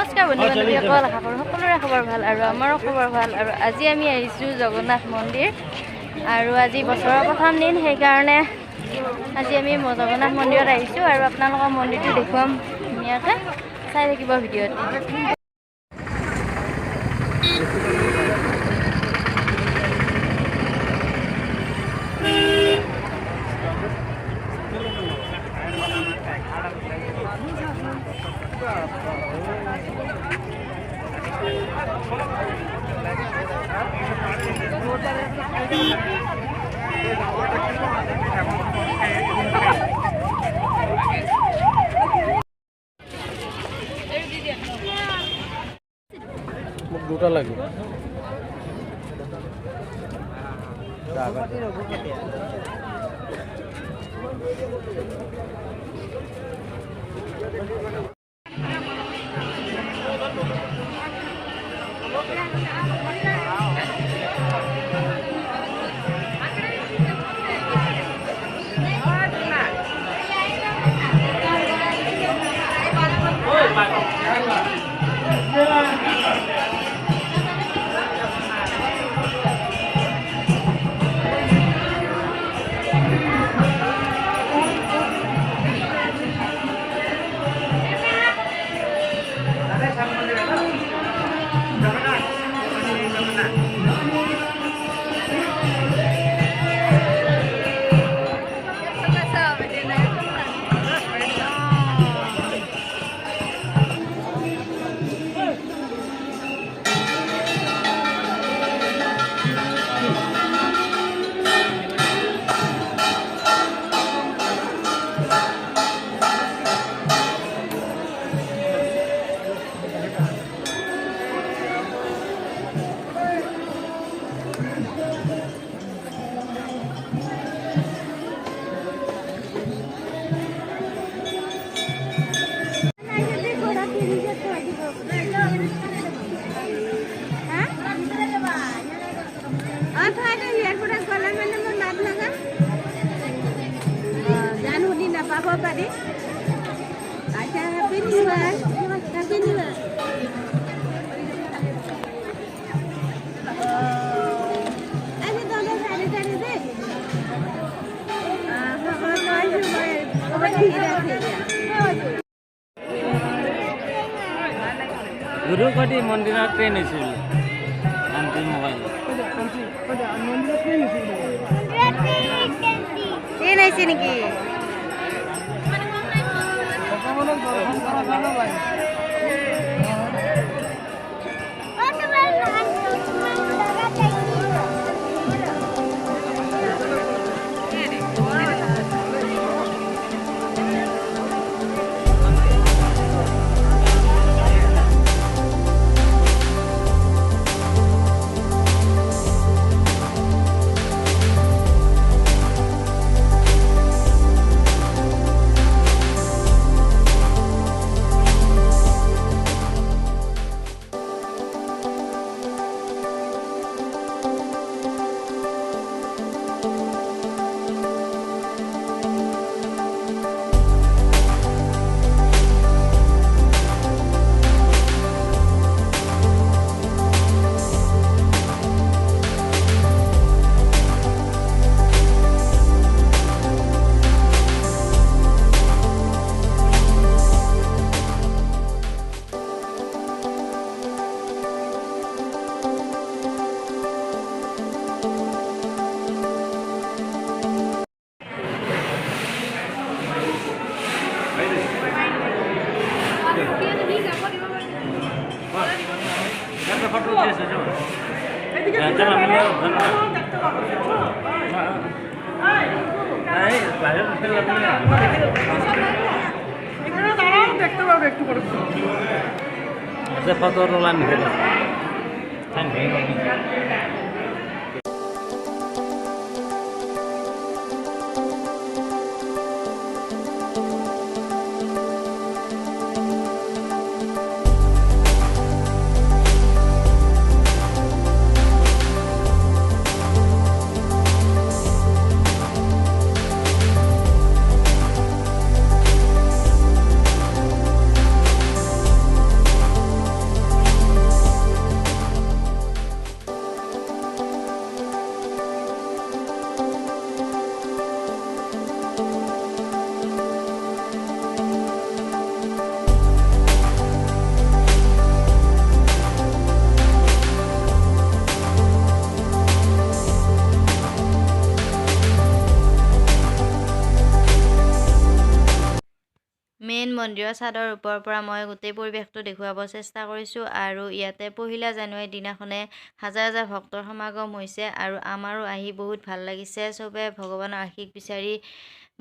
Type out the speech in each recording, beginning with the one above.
নমস্কাৰ বন্ধু বান্ধৱীসকল, আশা কৰোঁ সকলোৰে খবৰ ভাল আৰু আমাৰো খবৰ ভাল। আৰু আজি আমি আহিছোঁ জগন্নাথ মন্দিৰ আৰু আজি বছৰৰ প্ৰথম দিন, সেইকাৰণে আজি আমি জগন্নাথ মন্দিৰত আহিছোঁ আৰু আপোনালোকৰ মন্দিৰটো দেখুৱাম ধুনীয়াকৈ, চাই থাকিব ভিডিঅ'টো। মোক দুটা লাগিব। Buddy. Acha happy new year. Happy new year. Ani dole sari sari de. Bhagwan koi shubai. Bhagwan dhira dhira. Guru Koti Mandirat train isil. Anti mobile. Mandirat train isil. Train isil niki. Foto rolan gitu. Main মন্দিৰৰ ছাদৰ ওপৰৰ পৰা মই গোটেই পৰিৱেশটো দেখুৱাব চেষ্টা কৰিছোঁ আৰু ইয়াতে 1 জানুৱাৰীৰ দিনাখনে হাজাৰ হাজাৰ ভক্তৰ সমাগম হৈছে আৰু আমাৰো আহি বহুত ভাল লাগিছে। চবে ভগৱানৰ আশীষ বিচাৰি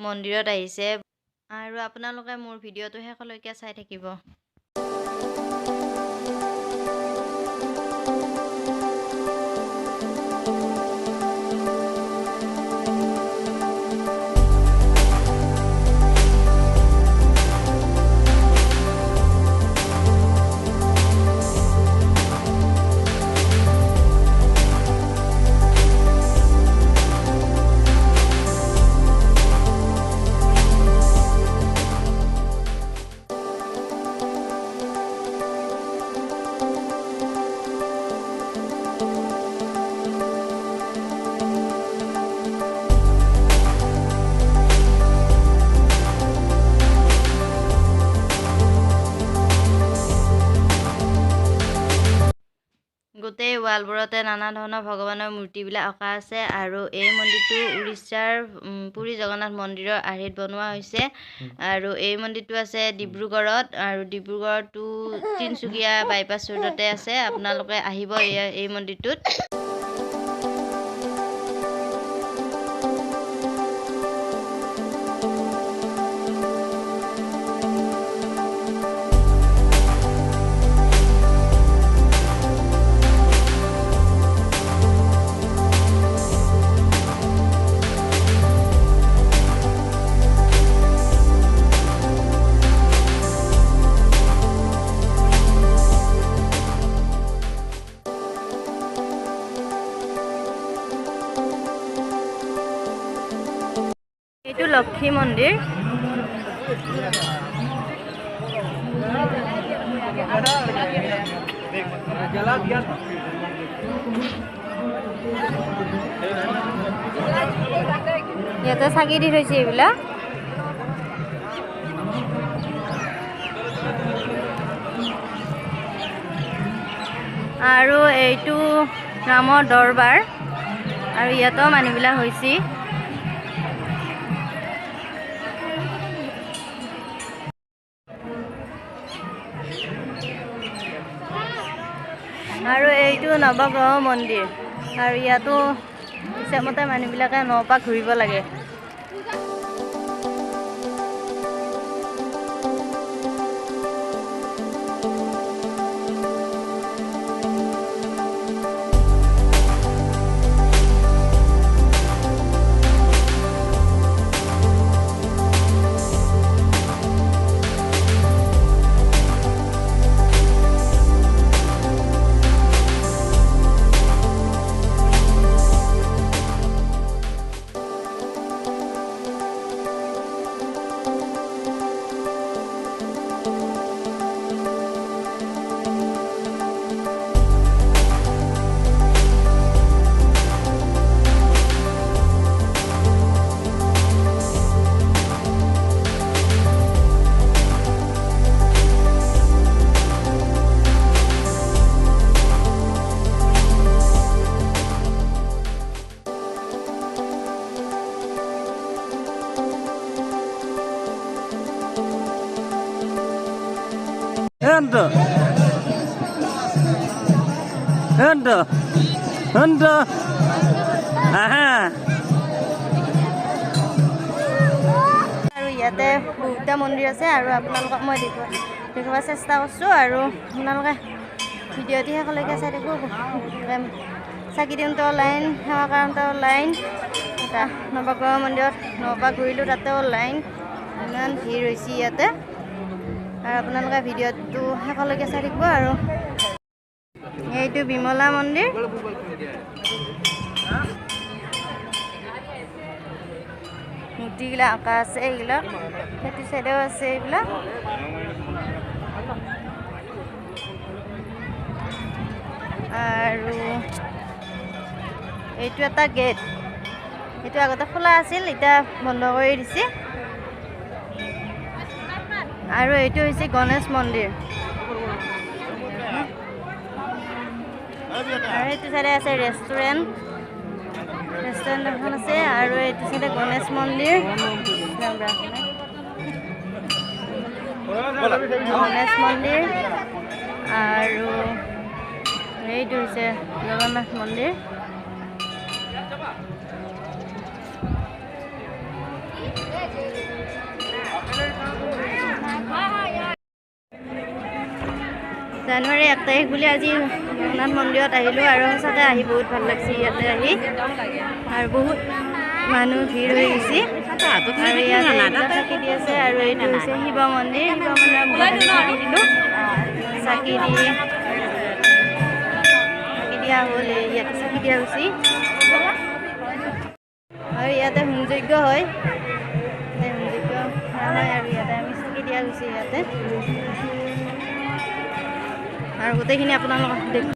মন্দিৰত আহিছে আৰু আপোনালোকে মোৰ ভিডিঅ'টো শেষলৈকে চাই থাকিব। গোটেই ৱালবোৰতে নানা ধৰণৰ ভগৱানৰ মূৰ্তিবিলাক অঁকা আছে আৰু এই মন্দিৰটো উৰিষ্যাৰ পুৰী জগন্নাথ মন্দিৰৰ আৰ্হিত বনোৱা হৈছে আৰু এই মন্দিৰটো আছে ডিব্ৰুগড়ত আৰু ডিব্ৰুগড়টো তিনচুকীয়া বাইপাছ ৰোডতে আছে। আপোনালোকে আহিব এই মন্দিৰটোত। এইটো লক্ষী মন্দিৰ। ইয়াতে চাকি দি থৈছে এইবিলাক। আৰু এইটো ৰামৰ দৰবাৰ আৰু ইয়াতো মানুহবিলাক হৈছে। আৰু এইটো নৱগ্ৰহ মন্দিৰ আৰু ইয়াতো ইচ্ছামতে মানুহবিলাকে নপাক ঘূৰিব লাগে। আৰু ইয়াতে বহুতটা মন্দিৰ আছে আৰু আপোনালোকক মই দেখুৱাব চেষ্টা কৰিছোঁ আৰু আপোনালোকে ভিডিঅ'টি শেষলৈকে চাই থাকিব। চাকি দিওঁতেও লাইন, সেৱা কৰোঁতেও লাইন, এটা নৱগ্ৰহ মন্দিৰত নপাক ঘূৰিলোঁ তাতেও লাইন, ইমান ভিৰ হৈছে ইয়াতে। আৰু আপোনালোকে ভিডিঅ'টো শেষলৈকে চাই থাকিব। আৰু এইটো বিমলা মন্দিৰ। মূৰ্তিবিলাক আঁকা আছে, এইবিলাক সেইটো চাইডেও আছে এইবিলাক। আৰু এইটো এটা গেট, এইটো আগতে খোলা আছিল, এতিয়া বন্ধ কৰি দিছে। আৰু এইটো হৈছে গণেশ মন্দিৰ। আৰু এইটো চাইডে আছে ৰেষ্টুৰেণ্ট এখন আছে আৰু এইটো চাইডে গণেশ মন্দিৰ। গণেশ মন্দিৰ আৰু এইটো হৈছে জগন্নাথ মন্দিৰ। জানুৱাৰী 1 তাৰিখ বুলি আজি জগন্নাথ মন্দিৰত আহিলোঁ আৰু সঁচাকৈ আহি বহুত ভাল লাগিছে ইয়াতে আহি আৰু বহুত মানুহ ভিৰ হৈ গৈছে আৰু ইয়াতে চাকি দি আছে আৰু এইটো হৈছে শিৱ মন্দিৰ। শিৱ মন্দিৰৰ মুখত চাকি দিলোঁ, চাকি দিয়া হ'ল, ইয়াতে চাকি দিয়া হৈছে আৰু ইয়াতে হোমযজ্ঞ হয়, আৰু ইয়াতে আমি চাকি দিয়া গৈছে ইয়াতে আৰু গোটেইখিনি আপোনালোকক দেখোঁ।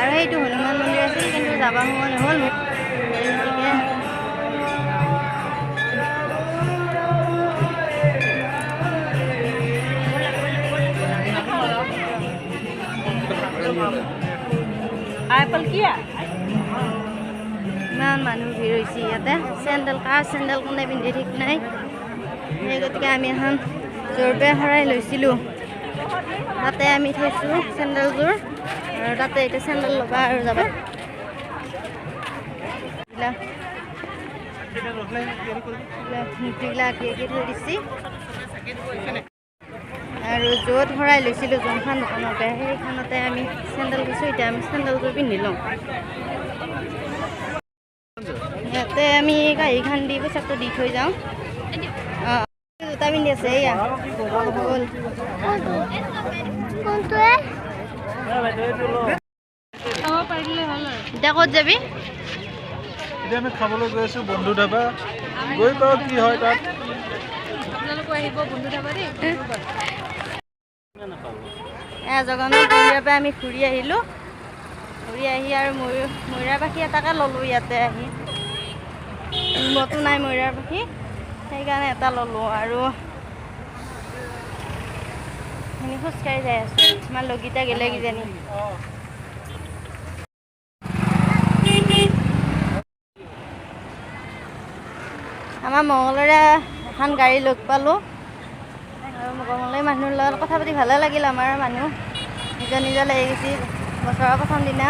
আৰু সেইটো হনুমান মন্দিৰ আছিল কিন্তু যাব সময় নহ'ল মোক, গতিকে ইমান মানুহ ভিৰ হৈছে ইয়াতে। কাৰ চেণ্ডেল কোনে পিন্ধি ঠিক নাই, সেই গতিকে আমি এখন জোৰপে শৰাই লৈছিলোঁ, তাতে আমি থৈছোঁ চেণ্ডেলযোৰ আৰু তাতে এতিয়া চেণ্ডেল ল'বা আৰু যাবা। মূৰ্তিবিলাক আঁকি আঁকি থৈ দিছে আৰু য'ত শৰাই লৈছিলোঁ যোনখন দোকানতে সেইখনতে আমি চেণ্ডেল দিছোঁ। এতিয়া আমি চেণ্ডেলযোৰ পিন্ধি লওঁ। ইয়াতে আমি কাঁহীখন দি পোচাকটো দি থৈ যাওঁ। অঁ, জোতা পিন্ধি আছে এয়া গ'ল। এতিয়া ক'ত যাবি? এতিয়া আমি খাবলৈ গৈ আছোঁ বন্ধু ধাবা। গৈ পাওঁ কি হয় তাত। জগন্নাথ মন্দিৰৰ পৰা আমি ঘূৰি আহিলোঁ। ঘূৰি আহি আৰু ময়ূৰাৰ পাখি এটাকে ল'লোঁ ইয়াতে আহি। ৰুমতো নাই ময়ূৰাৰ পাখি, সেইকাৰণে এটা ল'লোঁ আৰু আমি খোজকাঢ়ি যাই আছোঁ। আমাৰ লগকেইটা গেলে কিজানি। আমাৰ মঙলদৈৰে এখন গাড়ী লগ পালোঁ আৰু মঙলদৈ মানুহৰ লগত কথা পাতি ভালে লাগিল। আমাৰ মানুহ নিজৰ নিজৰ লাগি গৈছে। বছৰৰ প্ৰথম দিনা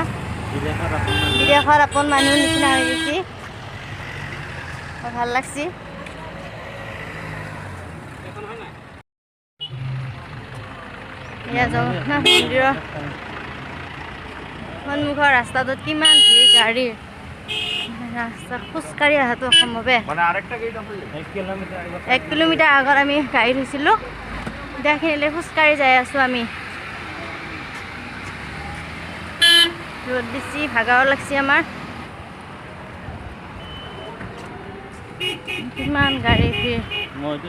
বিদেশত আপোন মানুহ নিচিনা হৈ গৈছে, ভাল লাগছে। এয়া জগন্নাথ মন্দিৰৰ সন্মুখৰ ৰাস্তাটোত কিমান ভিৰ গাড়ীৰ। ৰাস্তাত খোজকাঢ়ি অহাটো অসম্ভৱে। 1 কিলোমিটাৰ আগত আমি গাড়ী থৈছিলোঁ, এতিয়া সেইখিনিলৈ খোজকাঢ়ি যাই আছোঁ আমি। ৰ'দ বেছি, ভাগৰ লাগছে আমাৰ। কিমান গাড়ী ভিৰ। মইতো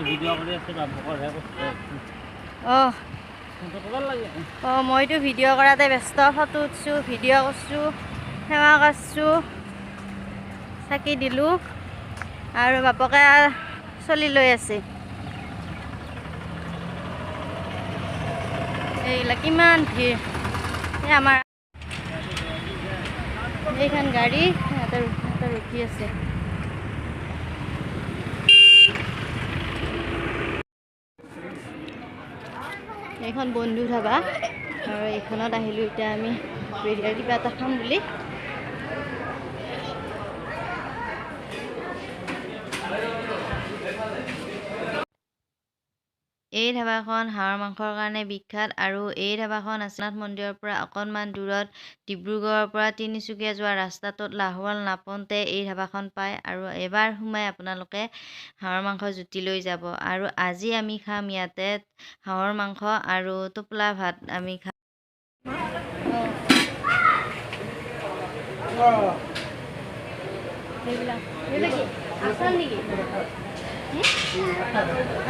ভিডিঅ' কৰাতে ব্যস্ত, ফটো উঠছোঁ, ভিডিঅ' কৰিছোঁ, সেৱা কৰিছোঁ, চাকি দিলোঁ আৰু বাপকে চলি লৈ আছে। এইবিলাক কিমান ভিৰ। এই আমাৰ এইখন গাড়ী ইয়াতে ৰখি আছে। এইখন বন্ধু ধাবা আৰু এইখনত আহিলোঁ এতিয়া আমি কিবা এটা খাম বুলি। এই ধাবাখন হাঁহৰ মাংসৰ কাৰণে বিখ্যাত আৰু এই ধাবাখন আছে জগন্নাথ মন্দিৰৰ পৰা অকণমান দূৰত। ডিব্ৰুগড়ৰ পৰা তিনিচুকীয়া যোৱা ৰাস্তাটোত লাহোৱাল নাপাওঁতে এই ধাবাখন পায় আৰু এবাৰ সোমাই আপোনালোকে হাঁহৰ মাংস জুতি লৈ যাব। আৰু আজি আমি খাম ইয়াতে হাঁহৰ মাংস আৰু টোপোলা ভাত আমি খাম। আচাৰ নেকি?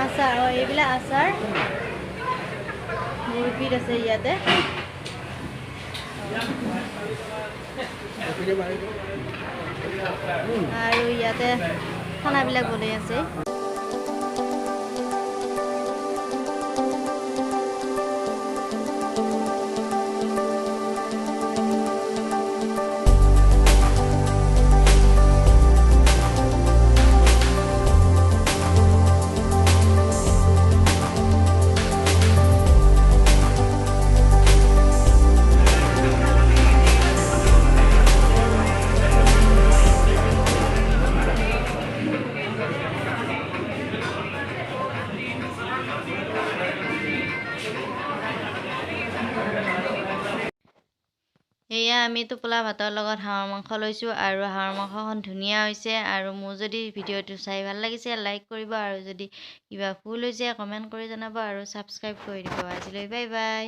আচাৰ, এইবিলাক আচাৰ বহুতবিধ আছে ইয়াতে। আৰু ইয়াতে খানাবিলাক বনাই আছে। আমি টোপোলা ভাতৰ লগত হাঁহৰ মাংস লৈছোঁ আৰু হাঁহৰ মাংসখন ধুনীয়া হৈছে। আৰু মোৰ যদি ভিডিঅ'টো চাই ভাল লাগিছে লাইক কৰিব, আৰু যদি কিবা ভুল হৈছে কমেণ্ট কৰি জনাব আৰু ছাবস্ক্ৰাইব কৰি দিব। আজিলৈ বাই বাই।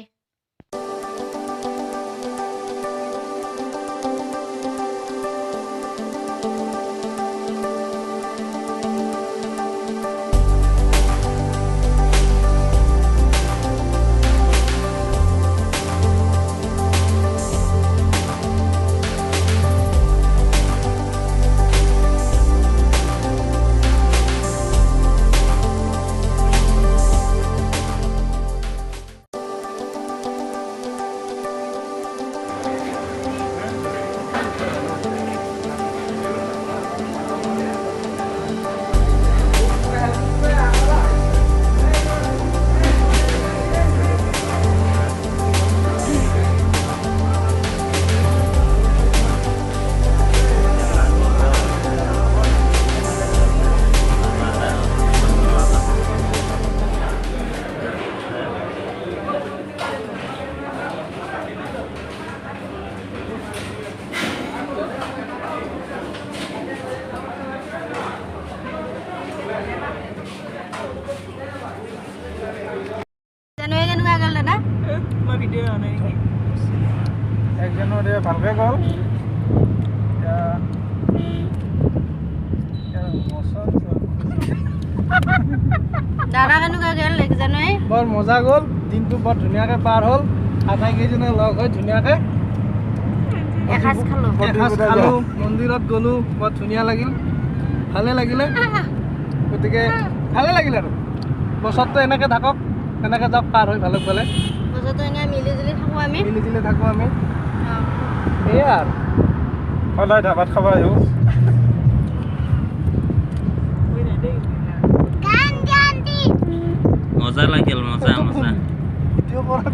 জানুৱাৰী কেনেকুৱা গ'ল দাদা? মই ভিডিঅ' অনা নাই। 1 জানুৱাৰী ভালকৈ গ'ল। দাদা কেনেকুৱা গ'ল 1 জানুৱাৰী? বৰ মজা গ'ল, দিনটো বৰ ধুনীয়াকৈ পাৰ হ'ল। আটাইকেইজনে লগ হৈ ধুনীয়াকৈ এসাঁজ খালোঁ। এসাঁজ খালোঁ, মন্দিৰত গ'লোঁ, বৰ ধুনীয়া লাগিল, ভালে লাগিলে। গতিকে ভালে লাগিল আৰু বছৰটো এনেকৈ থাকক, এনেকৈ যাওক পাৰ হৈ ভালক ভালে। বছৰটো এনেকৈ মিলিজুলি থাকোঁ আমি। মিলিজুলি থাকোঁ আমি, সেয়াই আৰু সদায় ধাবাত খাব আহিব। মজা লাগিল, মজা মজা। ভিডিঅ' কৰা